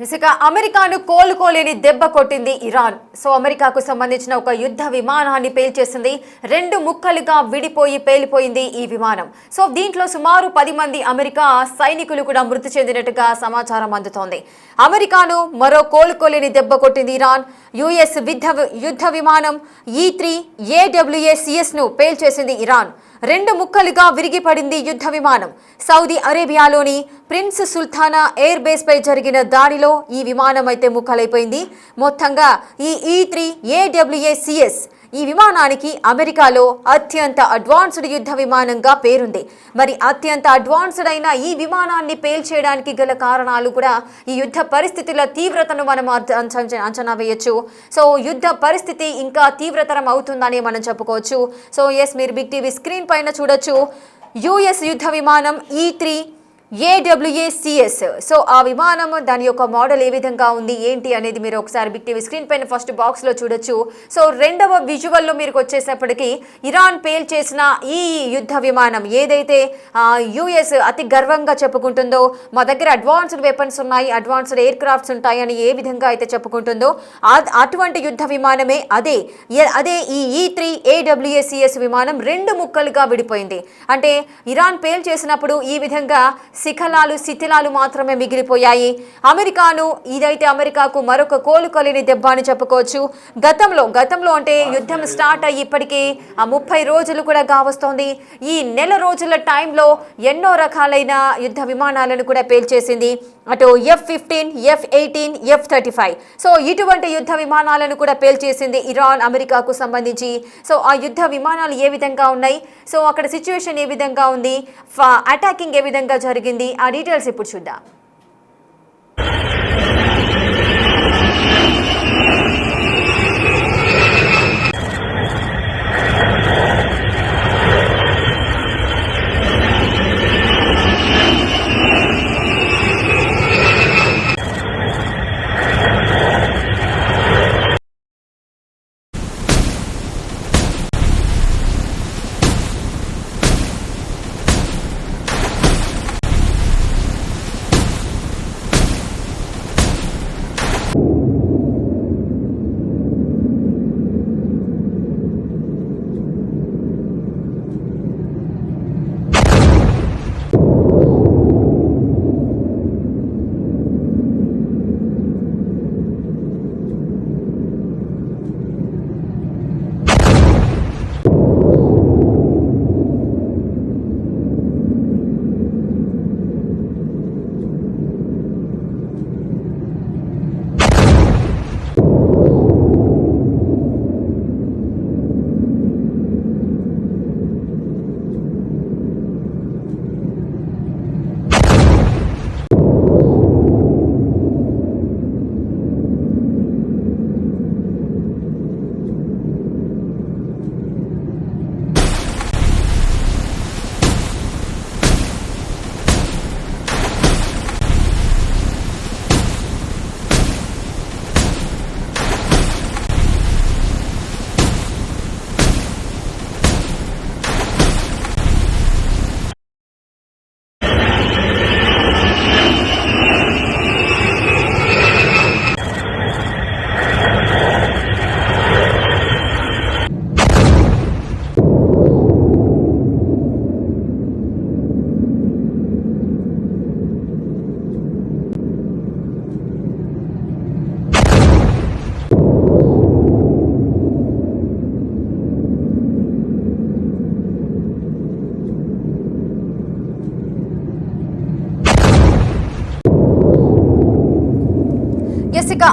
ఇసుక అమెరికాను కోలుకోలేని దెబ్బ కొట్టింది ఇరాన్. సో అమెరికాకు సంబంధించిన ఒక యుద్ధ విమానాన్ని పేల్చేసింది. 2 ముక్కలుగా విడిపోయి పేలిపోయింది ఈ విమానం. సో దీంట్లో సుమారు 10 మంది అమెరికా సైనికులు కూడా మృతి చెందినట్టుగా సమాచారం అందుతోంది. అమెరికాను మరో కోలుకోలేని దెబ్బ కొట్టింది ఇరాన్. యుఎస్ యుద్ధ విమానం E-3 AWACS ను పేల్చేసింది ఇరాన్. 2 ముక్కలుగా విరిగిపడింది యుద్ధ విమానం. సౌదీ అరేబియాలోని ప్రిన్స్ సుల్తానా ఎయిర్ బేస్ పై జరిగిన దాడిలో ఈ విమానం అయితే ముక్కలైపోయింది. మొత్తంగా ఈ E-3 AWACS ఈ విమానానికి అమెరికాలో అత్యంత అడ్వాన్స్డ్ యుద్ధ విమానంగా పేరుంది. మరి అత్యంత అడ్వాన్స్డ్ అయిన ఈ విమానాన్ని పేల్చేయడానికి గల కారణాలు కూడా ఈ యుద్ధ పరిస్థితుల తీవ్రతను మనం అంచనా వేయొచ్చు. సో యుద్ధ పరిస్థితి ఇంకా తీవ్రతరం అవుతుందని మనం చెప్పుకోవచ్చు. సో మీరు బిగ్ టీవీ స్క్రీన్ పైన చూడొచ్చు యుఎస్ యుద్ధ విమానం E-3 AWACS. సో ఆ విమానం దాని యొక్క మోడల్ ఏ విధంగా ఉంది ఏంటి అనేది మీరు ఒకసారి బిగ్ టీవీ స్క్రీన్ పైన ఫస్ట్ బాక్స్లో చూడొచ్చు. సో రెండవ విజువల్లో మీరు వచ్చేసేపటికి ఇరాన్ పేల్చేసిన ఈ యుద్ధ విమానం ఏదైతే యుఎస్ అతి గర్వంగా చెప్పుకుంటుందో మా దగ్గర అడ్వాన్స్డ్ వెపన్స్ ఉన్నాయి, అడ్వాన్స్డ్ ఎయిర్ క్రాఫ్ట్స్ ఉంటాయి అని ఏ విధంగా అయితే చెప్పుకుంటుందో అటువంటి యుద్ధ విమానమే అదే ఈ E-3 AWACS విమానం 2 ముక్కలుగా విడిపోయింది. అంటే ఇరాన్ పేల్చేసినప్పుడు ఈ విధంగా శిథిలాలు మాత్రమే మిగిలిపోయాయి. ఇదైతే అమెరికాకు మరొక కోలుకోలేని దెబ్బ అని చెప్పుకోవచ్చు. గతంలో అంటే యుద్ధం స్టార్ట్ అయ్యి ఇప్పటికీ 30 రోజులు కూడా కావస్తోంది. ఈ నెల రోజుల టైంలో ఎన్నో రకాలైన యుద్ధ విమానాలను కూడా పేల్చేసింది. అటు F-15, F-18, F-35. సో ఇటువంటి యుద్ధ విమానాలను కూడా పేల్చేసింది ఇరాన్ అమెరికాకు సంబంధించి. సో ఆ యుద్ధ విమానాలు ఏ విధంగా ఉన్నాయి, సో అక్కడ సిచ్యువేషన్ ఏ విధంగా ఉంది, అటాకింగ్ ఏ విధంగా జరిగింది, ఆ డీటెయిల్స్ ఇప్పుడు చూద్దాం.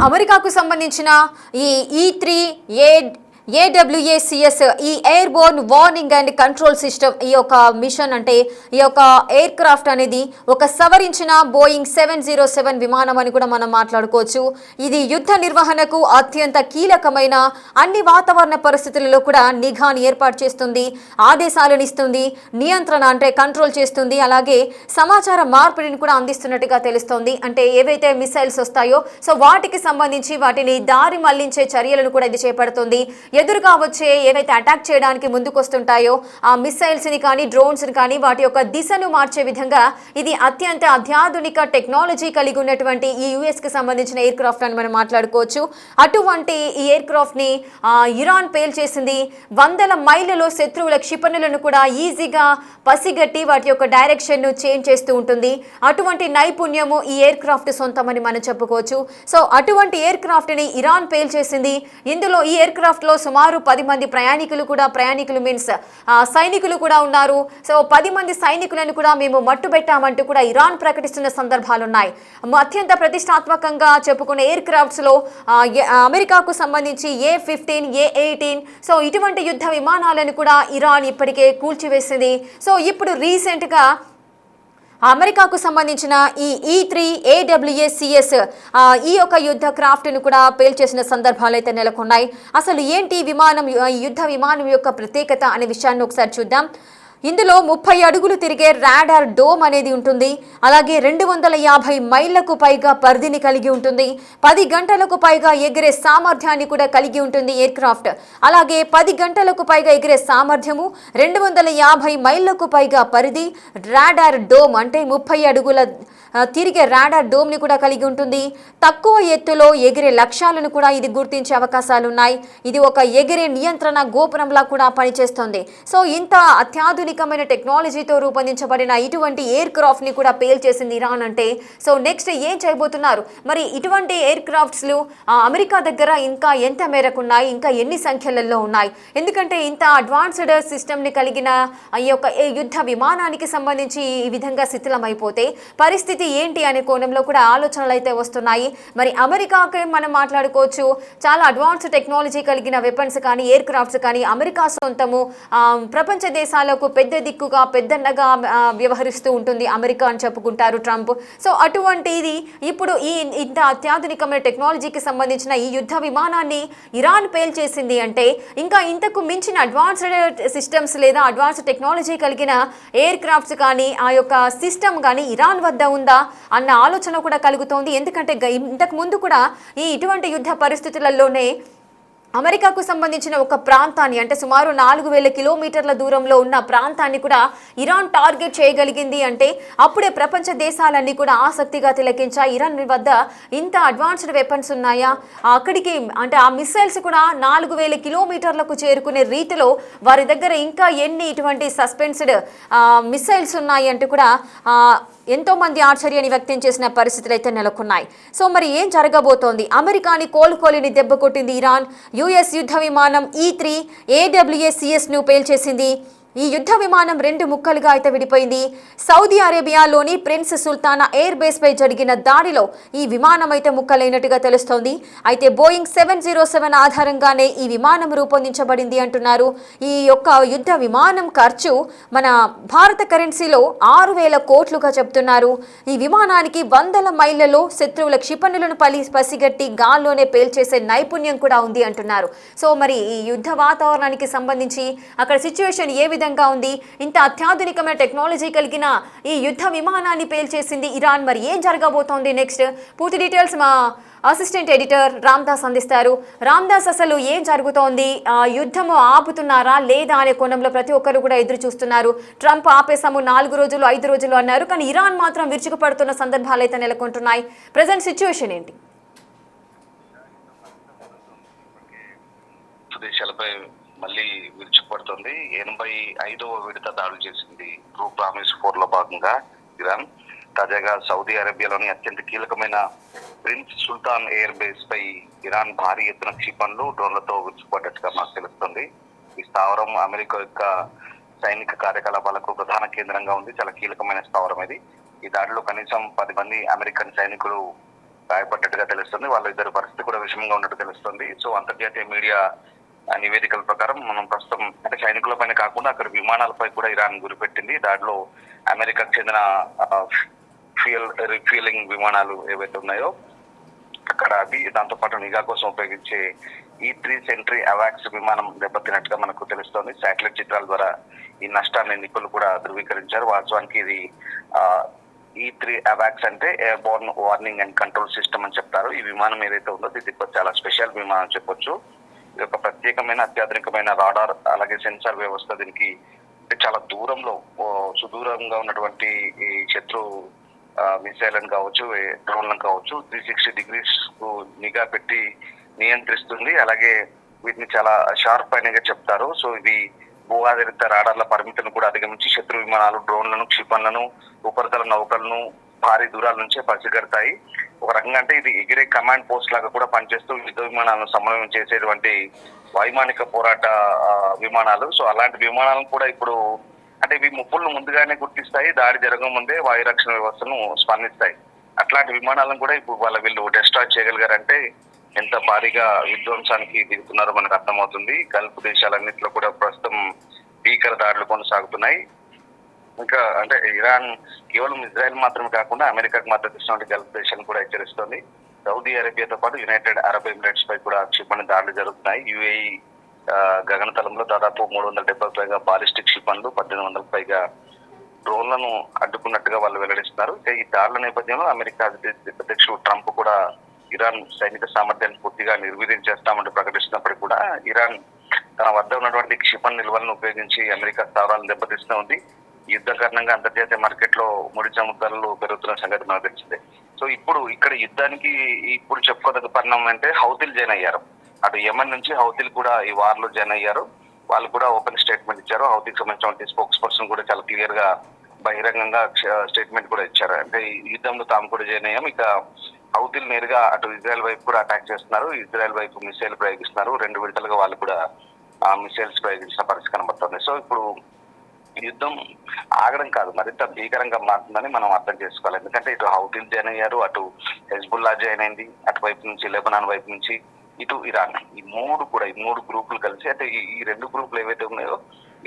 అమెరికాకు సంబంధించిన ఈ E-3 AWACS ఈ air Born warning and control system ఈ యొక్క మిషన్ అంటే ఈ యొక్క ఎయిర్ క్రాఫ్ట్ అనేది ఒక సవరించిన బోయింగ్ 707 విమానం అని కూడా మనం మాట్లాడుకోవచ్చు. ఇది యుద్ధ నిర్వహణకు అత్యంత కీలకమైన అన్ని వాతావరణ పరిస్థితులలో కూడా నిఘాని ఏర్పాటు చేస్తుంది, ఆదేశాలను ఇస్తుంది, నియంత్రణ అంటే కంట్రోల్ చేస్తుంది, అలాగే సమాచార మార్పిడిని కూడా అందిస్తున్నట్టుగా తెలుస్తోంది. అంటే ఏవైతే మిసైల్స్ వస్తాయో సో వాటికి సంబంధించి వాటిని దారి మళ్లించే చర్యలను కూడా ఇది చేపడుతుంది. ఎదురుగా వచ్చే ఏవైతే అటాక్ చేయడానికి ముందుకొస్తుంటాయో ఆ మిసైల్స్ ని కానీ డ్రోన్స్ ని కానీ వాటి యొక్క దిశను మార్చే విధంగా ఇది అత్యంత అత్యాధునిక టెక్నాలజీ కలిగి ఉన్నటువంటి ఈ యుఎస్ కి సంబంధించిన ఎయిర్ క్రాఫ్ట్ అని మనం మాట్లాడుకోవచ్చు. అటువంటి ఈ ఎయిర్ క్రాఫ్ట్ ని ఇరాన్ పేల్చేసింది. వందల మైళ్ళలో శత్రువుల క్షిపణులను కూడా ఈజీగా పసిగట్టి వాటి యొక్క డైరెక్షన్ ను చేంజ్ చేస్తూ ఉంటుంది. అటువంటి నైపుణ్యము ఈ ఎయిర్ క్రాఫ్ట్ సొంతమని మనం చెప్పుకోవచ్చు. సో అటువంటి ఎయిర్ క్రాఫ్ట్ ని ఇరాన్ పేల్చేసింది. ఇందులో ఈ ఎయిర్ క్రాఫ్ట్ లో సుమారు 10 మంది ప్రయాణికులు మీన్స్ సైనికులు కూడా ఉన్నారు. సో 10 మంది సైనికులను కూడా మేము మట్టుబెట్టామంటూ కూడా ఇరాన్ ప్రకటిస్తున్న సందర్భాలు ఉన్నాయి. అత్యంత ప్రతిష్టాత్మకంగా చెప్పుకునే ఎయిర్ క్రాఫ్ట్స్ లో అమెరికాకు సంబంధించి A-15, A-18 సో ఇటువంటి యుద్ధ విమానాలను కూడా ఇరాన్ ఇప్పటికే కూల్చివేసింది. సో ఇప్పుడు రీసెంట్ గా అమెరికాకు సంబంధించిన ఈ E-3 AWACS ఈ యొక్క యుద్ధ క్రాఫ్ట్ను కూడా పేల్చేసిన సందర్భాలు అయితే నెలకొన్నాయి. అసలు ఏంటి విమానం, యుద్ధ విమానం యొక్క ప్రత్యేకత అనే విషయాన్ని ఒకసారి చూద్దాం. ఇందులో 30 అడుగులు తిరిగే రాడార్ డోమ్ అనేది ఉంటుంది. అలాగే 250 మైళ్లకు పైగా పరిధిని కలిగి ఉంటుంది. 10 గంటలకు పైగా ఎగిరే సామర్థ్యాన్ని కూడా కలిగి ఉంటుంది ఎయిర్ క్రాఫ్ట్. అలాగే 10 గంటలకు పైగా ఎగిరే సామర్థ్యము, 250 మైళ్లకు పైగా పరిధి, రాడార్ డోమ్ అంటే 30 అడుగుల తిరిగే రాడార్ డోమ్ ని కూడా కలిగి ఉంటుంది. తక్కువ ఎత్తులో ఎగిరే లక్ష్యాలను కూడా ఇది గుర్తించే అవకాశాలు ఉన్నాయి. ఇది ఒక ఎగిరే నియంత్రణ గోపురంలా కూడా పనిచేస్తుంది. సో ఇంత అత్యాధునికమైన టెక్నాలజీతో రూపొందించబడిన ఇటువంటి ఎయిర్ క్రాఫ్ట్ ని కూడా పేల్చేసింది ఇరాన్ అంటే సో నెక్స్ట్ ఏం చేయబోతున్నారు మరి? ఇటువంటి ఎయిర్ క్రాఫ్ట్స్ అమెరికా దగ్గర ఇంకా ఎంత మేరకు ఉన్నాయి, ఇంకా ఎన్ని సంఖ్యలలో ఉన్నాయి? ఎందుకంటే ఇంత అడ్వాన్స్డ్ సిస్టమ్ ని కలిగిన ఈ యొక్క యుద్ధ విమానానికి సంబంధించి ఈ విధంగా శిథిలమైపోతే పరిస్థితి ఏంటి అనే కోణంలో కూడా ఆలోచనలు అయితే వస్తున్నాయి. మరి అమెరికాకి మనం మాట్లాడుకోవచ్చు, చాలా అడ్వాన్స్ టెక్నాలజీ కలిగిన వెపన్స్ కానీ ఎయిర్ క్రాఫ్ట్స్ కానీ అమెరికా సొంతము. ప్రపంచ దేశాలకు పెద్ద దిక్కుగా పెద్దన్నగా వ్యవహరిస్తూ ఉంటుంది అమెరికా అని చెప్పుకుంటారు ట్రంప్. సో అటువంటిది ఇప్పుడు ఈ ఇంత అత్యాధునికమైన టెక్నాలజీకి సంబంధించిన ఈ యుద్ధ విమానాన్ని ఇరాన్ పేల్చేసింది అంటే ఇంకా ఇంతకు మించిన అడ్వాన్స్డ్ సిస్టమ్స్ లేదా అడ్వాన్స్డ్ టెక్నాలజీ కలిగిన ఎయిర్ క్రాఫ్ట్స్ కానీ ఆ యొక్క సిస్టమ్ కానీ ఇరాన్ వద్ద ఉందా అన్న ఆలోచన కూడా కలుగుతోంది. ఎందుకంటే ఇంతకు ముందు కూడా ఇటువంటి యుద్ధ పరిస్థితులలోనే అమెరికాకు సంబంధించిన ఒక ప్రాంతాన్ని అంటే సుమారు 4000 కిలోమీటర్ల దూరంలో ఉన్న ప్రాంతాన్ని కూడా ఇరాన్ టార్గెట్ చేయగలిగింది అంటే అప్పుడే ప్రపంచ దేశాలన్నీ కూడా ఆసక్తిగా తిలకించాయి. ఇరాన్ వద్ద ఇంత అడ్వాన్స్డ్ వెపన్స్ ఉన్నాయా, అక్కడికి అంటే ఆ మిసైల్స్ కూడా 4000 కిలోమీటర్లకు చేరుకునే రీతిలో వారి దగ్గర ఇంకా ఎన్ని ఇటువంటి సస్పెన్స్డ్ మిసైల్స్ ఉన్నాయి అంటూ కూడా ఎంతో మంది ఆశ్చర్యాన్ని వ్యక్తం చేసిన పరిస్థితులు అయితే నెలకొన్నాయి. సో మరి ఏం జరగబోతోంది? అమెరికాని కోలుకోలేని దెబ్బ కొట్టింది ఇరాన్. యుఎస్ యుద్ధ విమానం E-3 AWACS ను పేల్చేసింది. ఈ యుద్ధ విమానం 2 ముక్కలుగా అయితే విడిపోయింది. సౌదీ అరేబియాలోని ప్రిన్స్ సుల్తానా ఎయిర్ బేస్ పై జరిగిన దాడిలో ఈ విమానం అయితే ముక్కలైనట్టుగా తెలుస్తోంది. అయితే బోయింగ్ 707 ఆధారంగానే ఈ విమానం రూపొందించబడింది అంటున్నారు. ఈ యొక్క యుద్ధ విమానం ఖర్చు మన భారత కరెన్సీలో 6000 కోట్లుగా చెప్తున్నారు. ఈ విమానానికి వందల మైళ్లలో శత్రువుల క్షిపణులను పసిగట్టి గాల్లోనే పేల్చేసే నైపుణ్యం కూడా ఉంది అంటున్నారు. సో మరి ఈ యుద్ధ వాతావరణానికి సంబంధించి అక్కడ సిచ్యువేషన్ ఏ విధంగా ఉంది? ఇంత అత్యాధునికమైన టెక్నాలజీ కలిగిన ఈ యుద్ధ విమానాన్ని పేల్చేసింది ఇరాన్. మరి ఏం జరగబోతోంది నెక్స్ట్? పూర్తి డీటెయిల్స్ మా అసిస్టెంట్ ఎడిటర్ రామ్దాస్ అందిస్తారు. రామ్దాస్, అసలు ఏం జరుగుతోంది? యుద్ధము ఆపుతున్నారా లేదా అనే కోణంలో ప్రతి ఒక్కరు కూడా ఎదురు చూస్తున్నారు. ట్రంప్ ఆపేసాము 4 రోజులు 5 రోజులు అన్నారు, కానీ ఇరాన్ మాత్రం విరుచుకుపడుతున్న సందర్భాలు అయితే నెలకొంటున్నాయి. ప్రజెంట్ సిచ్యువేషన్ ఏంటి? దేశాలపై మళ్ళీ విరుచుకుపడుతుంది. 85వ విడత దాడులు చేసింది ట్రూ ప్రామిస్ 4 లో భాగంగా ఇరాన్. తాజాగా సౌదీ అరేబియాలోని అత్యంత కీలకమైన ప్రిన్స్ సుల్తాన్ ఎయిర్ బేస్ పై ఇరాన్ భారీ ఎత్తున క్షిపణులు డ్రోన్లతో విరుచుకుపడ్డట్టుగా మాకు తెలుస్తుంది. ఈ స్థావరం అమెరికా యొక్క సైనిక కార్యకలాపాలకు ప్రధాన కేంద్రంగా ఉంది. చాలా కీలకమైన స్థావరం ఇది. ఈ దాడిలో కనీసం 10 మంది అమెరికన్ సైనికులు గాయపడ్డట్టుగా తెలుస్తుంది. వాళ్ళ ఇద్దరు పరిస్థితి కూడా విషమంగా ఉన్నట్టు తెలుస్తుంది. సో అంతర్జాతీయ మీడియా ఆ నివేదికల ప్రకారం మనం ప్రస్తుతం అంటే సైనికుల పైన కాకుండా అక్కడ విమానాలపై కూడా ఇరాన్ గురిపెట్టింది. దాంట్లో అమెరికాకు చెందిన రిఫ్యూలింగ్ విమానాలు ఏవైతే ఉన్నాయో అక్కడ అది, దాంతో పాటు నిఘా కోసం ఉపయోగించే E3 సెంట్రీ అవాక్స్ విమానం దెబ్బతిన్నట్టుగా మనకు తెలుస్తోంది. శాటిలైట్ చిత్రాల ద్వారా ఈ నష్టాన్ని నిపుణులు కూడా ధృవీకరించారు. వాస్తవానికి ఇది E3 అవాక్స్ అంటే air Born warning and control system అని చెప్తారు. ఈ విమానం ఏదైతే ఉందో ఇది చాలా స్పెషల్ విమానం చెప్పొచ్చు. ఇది ఒక ప్రత్యేకమైన అత్యాధునికమైన రాడార్ అలాగే సెన్సార్ వ్యవస్థ. దీనికి చాలా దూరంలో సుదూరంగా ఉన్నటువంటి ఈ శత్రు మిసైల్ కావచ్చు, డ్రోన్లను కావచ్చు 360 డిగ్రీస్ నిఘా పెట్టి నియంత్రిస్తుంది. అలాగే వీటిని చాలా షార్ప్ అయినగా చెప్తారు. సో ఇవి భూ ఆధారిత రాడార్ల పరిమితిని కూడా అధిగమించి శత్రు విమానాలు, డ్రోన్లను, క్షిపణులను, ఉపరితల నౌకలను భారీ దూరాల నుంచే పసిగడతాయి. ఒక రకంగా అంటే ఇది ఎగిరే కమాండ్ పోస్ట్ లాగా కూడా పనిచేస్తూ యుద్ధ విమానాలను సమన్వయం చేసేటువంటి వైమానిక పోరాట విమానాలు. సో అలాంటి విమానాలను కూడా ఇప్పుడు అంటే ఇవి ముప్పులను ముందుగానే గుర్తిస్తాయి, దాడి జరగక ముందే వాయు రక్షణ వ్యవస్థను స్పందిస్తాయి. అట్లాంటి విమానాలను కూడా ఇప్పుడు వీళ్ళు డిస్ట్రాయ్ చేయగలిగారంటే ఎంత భారీగా విధ్వంసానికి దిగుతున్నారో మనకు అర్థమవుతుంది. గల్ఫ్ దేశాలన్నింటిలో కూడా ప్రస్తుతం భీకర దాడులు కొనసాగుతున్నాయి. ఇంకా అంటే ఇరాన్ కేవలం ఇజ్రాయెల్ మాత్రమే కాకుండా అమెరికాకు మద్దతు ఇస్తున్న గల్ఫ్ దేశాలను కూడా హెచ్చరిస్తోంది. సౌదీ అరేబియాతో పాటు యునైటెడ్ అరబ్ ఎమిరేట్స్ పై కూడా క్షిపణి దాడులు జరుగుతున్నాయి. యుఏఈ గగనతలంలో దాదాపు 370 పైగా బాలిస్టిక్ క్షిపణులు, 1800 పైగా డ్రోన్లను అడ్డుకున్నట్టుగా వాళ్ళు వెల్లడిస్తున్నారు. ఈ దాడుల నేపథ్యంలో అమెరికా అధ్యక్షుడు ట్రంప్ కూడా ఇరాన్ సైనిక సామర్థ్యాన్ని పూర్తిగా నిర్వీర్యం చేస్తామంటూ ప్రకటిస్తున్నప్పటికీ కూడా ఇరాన్ తన వద్ద ఉన్నటువంటి క్షిపణి నిల్వలను ఉపయోగించి అమెరికా స్థావరాలను దెబ్బతీస్తూ ఉంది. యుద్ధ కారణంగా అంతర్జాతీయ మార్కెట్ లో ముడి చమురు పెరుగుతున్న సంగతి మనకు తెలిసిందే. సో ఇప్పుడు ఇక్కడ యుద్ధానికి ఇప్పుడు చెప్పుకోదగ్గ పరిణామం అంటే హౌతీలు జాయిన్ అయ్యారు. అటు యెమెన్ నుంచి హౌతీలు కూడా ఈ వార్ లో జాయిన్ అయ్యారు. వాళ్ళు కూడా ఓపెన్ స్టేట్మెంట్ ఇచ్చారు. హౌతీకి సంబంధించిన స్పోక్స్ పర్సన్ కూడా చాలా క్లియర్ గా బహిరంగంగా స్టేట్మెంట్ కూడా ఇచ్చారు. అంటే ఈ యుద్ధంలో తాము కూడా జాయిన్ అయ్యాం. ఇక హౌతీలు నేరుగా అటు ఇజ్రాయెల్ వైపు కూడా అటాక్ చేస్తున్నారు. ఇజ్రాయెల్ వైపు మిసైల్ ప్రయోగిస్తున్నారు. 2 విడతలుగా వాళ్ళు కూడా మిసైల్స్ ప్రయోగించిన పరిస్థితి కనబడుతుంది. సో ఇప్పుడు యుద్ధం ఆగడం కాదు, మరింత భీకరంగా మారుతుందని మనం అర్థం చేసుకోవాలి. ఎందుకంటే ఇటు హౌతీలు జాయిన్ అయ్యారు, అటు హెజ్బుల్లా జాయిన్ అయింది, అటువైపు నుంచి లెబనాన్ వైపు నుంచి ఇటు ఇరాన్. ఈ మూడు గ్రూపులు కలిసి అంటే ఈ 2 గ్రూపులు ఏవైతే ఉన్నాయో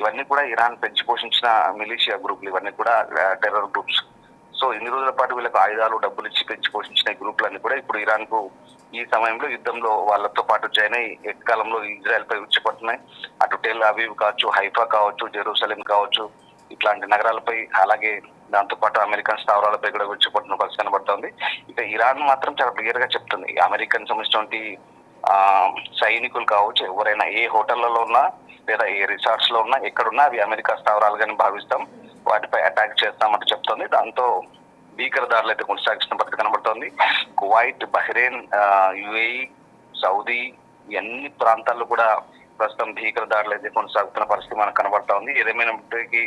ఇవన్నీ కూడా ఇరాన్ పెంచి పోషించిన మిలిషియా గ్రూపులు, ఇవన్నీ కూడా టెర్రర్ గ్రూప్స్. సో ఇన్ని రోజుల పాటు వీళ్ళకి ఆయుధాలు, డబ్బులు ఇచ్చి పెంచి పోషించిన ఈ గ్రూపులన్నీ కూడా ఇప్పుడు ఇరాన్ కు ఈ సమయంలో యుద్ధంలో వాళ్ళతో పాటు జాయిన్ అయ్యి ఏకకాలంలో ఇజ్రాయెల్ పై ఉచ్చిపడుతున్నాయి. అటు టెల్ అవీవ్ కావచ్చు, హైఫా కావచ్చు, జెరూసలేం కావచ్చు, ఇట్లాంటి నగరాలపై అలాగే దాంతో పాటు అమెరికన్ స్థావరాలపై కూడా ఉచ్చిపడుతున్న పరిస్థితి కనబడుతోంది. ఇక ఇరాన్ మాత్రం చాలా క్లియర్ గా చెప్తుంది, అమెరికన్ సంబంధించినటువంటి సైనికులు కావచ్చు, ఎవరైనా ఏ హోటళ్లలో ఉన్నా లేదా ఏ రిసార్ట్స్ లో ఉన్నా ఎక్కడున్నా అవి అమెరికా స్థావరాలుగానే భావిస్తాం, వాటిపై అటాక్ చేస్తామంటూ చెప్తోంది. దాంతో భీకర దాడులు అయితే కొనసాగిస్తున్న పరిస్థితి కనబడుతోంది. కువైట్, బహ్రెయిన్, యుఏఈ, సౌదీ అన్ని ప్రాంతాల్లో కూడా ప్రస్తుతం భీకర దాడులు అయితే కొనసాగుతున్న పరిస్థితి మనకు కనబడతా ఉంది. ఏదేమైనప్పటికీ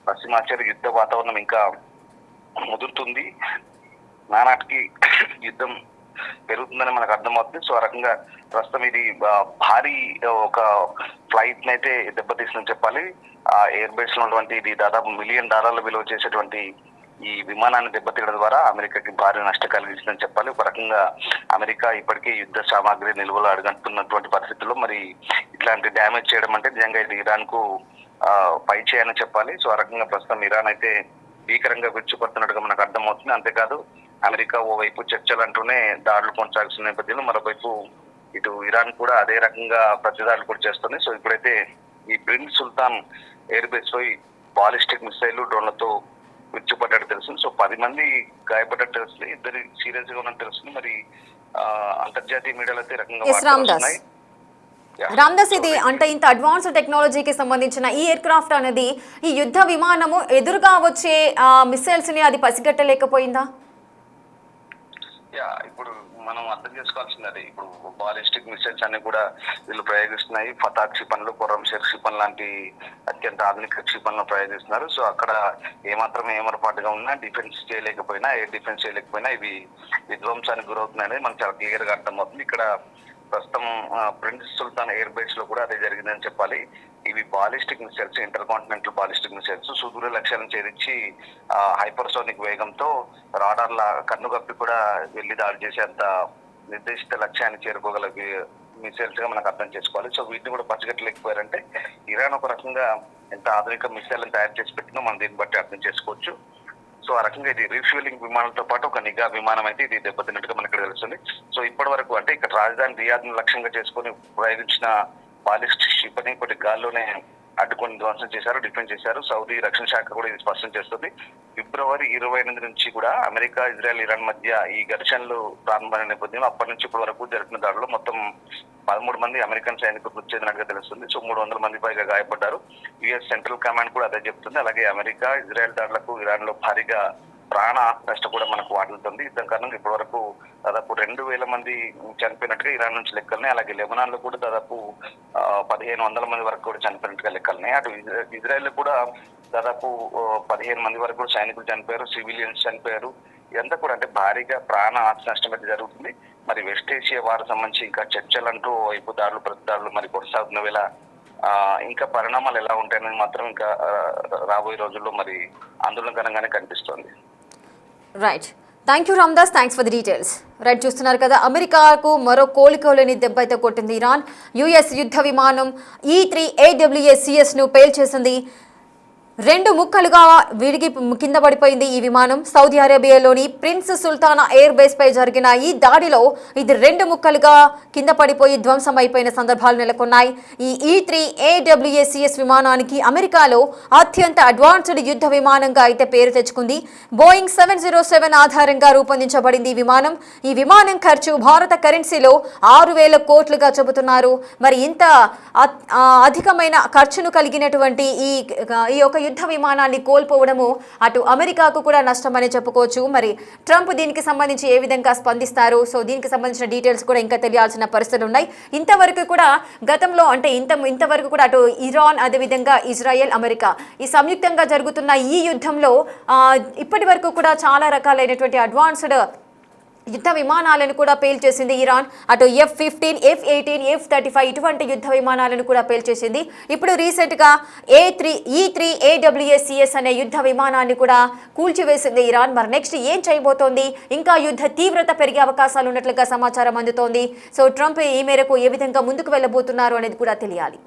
పశ్చిమాచార్య యుద్ధ వాతావరణం ఇంకా ముదురుతుంది. నానాటికి యుద్ధం పెరుగుతుందని మనకు అర్థమవుతుంది. సో ఆ రకంగా ప్రస్తుతం ఇది భారీ ఒక ఫ్లైట్ అయితే దెబ్బతీసిందని చెప్పాలి. ఆ ఎయిర్ బేస్ లో ఉన్నటువంటి ఇది దాదాపు $1 మిలియన్ విలువ చేసేటువంటి ఈ విమానాన్ని దెబ్బతీయడం ద్వారా అమెరికాకి భారీ నష్టం కలిగించిందని చెప్పాలి. ఒక రకంగా అమెరికా ఇప్పటికే యుద్ధ సామాగ్రి నిల్వలు అడుగంటున్నటువంటి పరిస్థితుల్లో మరి ఇట్లాంటి డ్యామేజ్ చేయడం అంటే నిజంగా ఇది ఇరాన్ కు పై చేయని చెప్పాలి. సో ఆ రకంగా ప్రస్తుతం ఇరాన్ అయితే భీకరంగా విరుచుపడుతున్నట్టుగా మనకు అర్థమవుతుంది. అంతేకాదు అమెరికా ఓవైపు చర్చలు అంటూనే దాడులు కొనసాగుతున్న నేపథ్యంలో మరోవైపు ఇటు ఇరాన్ కూడా అదే రకంగా ప్రతిదాడులు కూడా చేస్తుంది. సో ఇప్పుడైతే ఈ ప్రిన్స్ సుల్తాన్ ఎయిర్ బేస్ పై బాలిస్టిక్ మిసైల్, డ్రోన్లతో విరుచుపడ్డట్టు తెలుస్తుంది. సో 10 మంది గాయపడ్డట్టు తెలుస్తుంది, 2 సీరియస్ గా ఉన్నట్టు తెలుస్తుంది. మరి అంతర్జాతీయ మీడియాలో అయితే రకంగా రామ్దాస్, ఇది అంటే ఇంత అడ్వాన్స్ టెక్నాలజీకి సంబంధించిన ఈ ఎయిర్ క్రాఫ్ట్ అనేది ఈ యుద్ధ విమానము ఎదురుగా వచ్చే మిసైల్స్ ని అది పసిగట్టలేకపోయిందా? ఇప్పుడు మనం అర్థం చేసుకోవాల్సింది అదే. ఇప్పుడు బాలిస్టిక్ మిసైల్స్ అన్ని కూడా వీళ్ళు ప్రయోగిస్తున్నాయి. ఫతా క్షిపణులు, కొర్రంషేర్ క్షిపణి లాంటి అత్యంత ఆధునిక క్షిపణులను ప్రయోగిస్తున్నారు. సో అక్కడ ఏమాత్రం ఏమరపాటుగా ఉన్నా డిఫెన్స్ చేయలేకపోయినా, ఎయిర్ డిఫెన్స్ చేయలేకపోయినా ఇవి విధ్వంసానికి గురవుతున్నాయని మనకు చాలా క్లియర్ గా అర్థమవుతుంది. ఇక్కడ ప్రస్తుతం ప్రిన్స్ సుల్తాన్ ఎయిర్ బేస్ లో కూడా అదే జరిగిందని చెప్పాలి. ఇవి ballistic missiles, inter continental ballistic missiles సుదూర లక్ష్యాలను ఛేదించి హైపర్సోనిక్ వేగంతో రాడార్ల కన్నుగప్పి కూడా వెళ్లి దాడి చేసేంత నిర్దేశిత లక్ష్యాన్ని చేరుకోగల మిసైల్స్ గా మనకు అర్థం చేసుకోవాలి. సో వీటిని కూడా పచ్చగట్టలేకపోయారంటే ఇరాన్ ఒక రకంగా ఎంత ఆధునిక మిసైల్ తయారు చేసి పెట్టినో మనం దీన్ని బట్టి అర్థం చేసుకోవచ్చు. సో ఆ రకంగా ఇది రీఫ్యూలింగ్ విమానంతో పాటు ఒక నిఘా విమానం అయితే ఇది దెబ్బతిన్నట్టుగా మనకి ఇక్కడ తెలుస్తుంది. సో ఇప్పటి వరకు అంటే ఇక్కడ రాజధాని రియాద్ లక్ష్యంగా చేసుకుని ప్రయోగించిన బాలిస్టిక్ షిప్ ని కొద్ది గాల్లోనే అడ్డుకొని ధ్వంసం చేశారు, డిఫెండ్ చేశారు. సౌదీ రక్షణ శాఖ కూడా ఇది స్పష్టం చేస్తుంది. ఫిబ్రవరి 28 నుంచి కూడా అమెరికా, ఇజ్రాయెల్, ఇరాన్ మధ్య ఈ ఘర్షణలు ప్రారంభమైన నేపథ్యంలో అప్పటి నుంచి ఇప్పటి వరకు జరిపిన దాడిలో మొత్తం 13 మంది అమెరికన్ సైనికులు మృతి చెందినట్టుగా తెలుస్తుంది. సో 300 మంది పైగా గాయపడ్డారు. యుఎస్ సెంట్రల్ కమాండ్ కూడా అదే చెప్తుంది. అలాగే అమెరికా, ఇజ్రాయెల్ దాడులకు ఇరాన్ లో భారీగా ప్రాణ నష్టం కూడా మనకు వాటిల్తుంది. యుద్ధం కారణంగా ఇప్పటి వరకు దాదాపు 2000 మంది చనిపోయినట్టుగా ఇరాన్ నుంచి లెక్కలున్నాయి. అలాగే లెబనాన్ లో కూడా దాదాపు 1500 మంది వరకు కూడా చనిపోయినట్టుగా లెక్కలున్నాయి. అటు ఇజ్రాయెల్ కూడా దాదాపు 15 మంది వరకు కూడా సైనికులు చనిపోయారు, సివిలియన్స్ చనిపోయారు. ఇదంతా కూడా అంటే భారీగా ప్రాణ ఆస్తి నష్టం అయితే జరుగుతుంది. మరి వెస్ట్ ఏషియా వారికి సంబంధించి ఇంకా చర్చలు అంటూ వైపు దాడులు ప్రతిదాడులు మరి కొనసాగుతున్న వేళ ఇంకా పరిణామాలు ఎలా ఉంటాయని మాత్రం ఇంకా రాబోయే రోజుల్లో మరి ఆందోళనకరంగానే కనిపిస్తోంది. Right, thank you Ramdas, thanks for the details. Right, చూస్తున్నారు కదా, అమెరికాకు మరో కోలుకోలేని దెబ్బ అయితే కొట్టింది ఇరాన్. యుఎస్ యుద్ధ విమానం E-3 AWACS ను పేల్చేసింది. 2 ముక్కలుగా విడిగి కింద పడిపోయింది ఈ విమానం. సౌదీ అరేబియాలోని ప్రిన్స్ సుల్తానా ఎయిర్ బేస్ పై జరిగిన ఈ దాడిలో ఇది 2 ముక్కలుగా కింద పడిపోయి ధ్వంసం అయిపోయిన సందర్భాలు నెలకొన్నాయి. ఈ E-3 AWACS విమానానికి అమెరికాలో అత్యంత అడ్వాన్స్డ్ యుద్ధ విమానంగా అయితే పేరు తెచ్చుకుంది. బోయింగ్ 707 ఆధారంగా రూపొందించబడింది ఈ విమానం. ఈ విమానం ఖర్చు భారత కరెన్సీలో 6,000 కోట్లుగా చెబుతున్నారు. మరి ఇంత అధికమైన ఖర్చును కలిగినటువంటి ఈ యొక్క యుద్ధ విమానాన్ని కోల్పోవడము అటు అమెరికాకు కూడా నష్టమని చెప్పుకోవచ్చు. మరి ట్రంప్ దీనికి సంబంధించి ఏ విధంగా స్పందిస్తారు? సో దీనికి సంబంధించిన డీటెయిల్స్ కూడా ఇంకా తెలియాల్సిన పరిస్థితులు ఉన్నాయి. ఇంతవరకు కూడా గతంలో అంటే ఇంతవరకు కూడా అటు ఇరాన్, అదేవిధంగా ఇజ్రాయెల్, అమెరికా ఈ సంయుక్తంగా జరుగుతున్న ఈ యుద్ధంలో ఇప్పటి వరకు కూడా చాలా రకాలైనటువంటి అడ్వాన్స్డ్ యుద్ధ విమానాలను కూడా పేల్చేసింది ఇరాన్. అటు F-15, F-18, F-35 ఇటువంటి యుద్ధ విమానాలను కూడా పేల్చేసింది. ఇప్పుడు రీసెంట్గా E-3 AWACS అనే యుద్ధ విమానాన్ని కూడా కూల్చివేసింది ఇరాన్. మరి నెక్స్ట్ ఏం చేయబోతోంది? ఇంకా యుద్ధ తీవ్రత పెరిగే అవకాశాలు ఉన్నట్లుగా సమాచారం అందుతోంది. సో ట్రంప్ ఈ మేరకు ఏ విధంగా ముందుకు వెళ్ళబోతున్నారు అనేది కూడా తెలియాలి.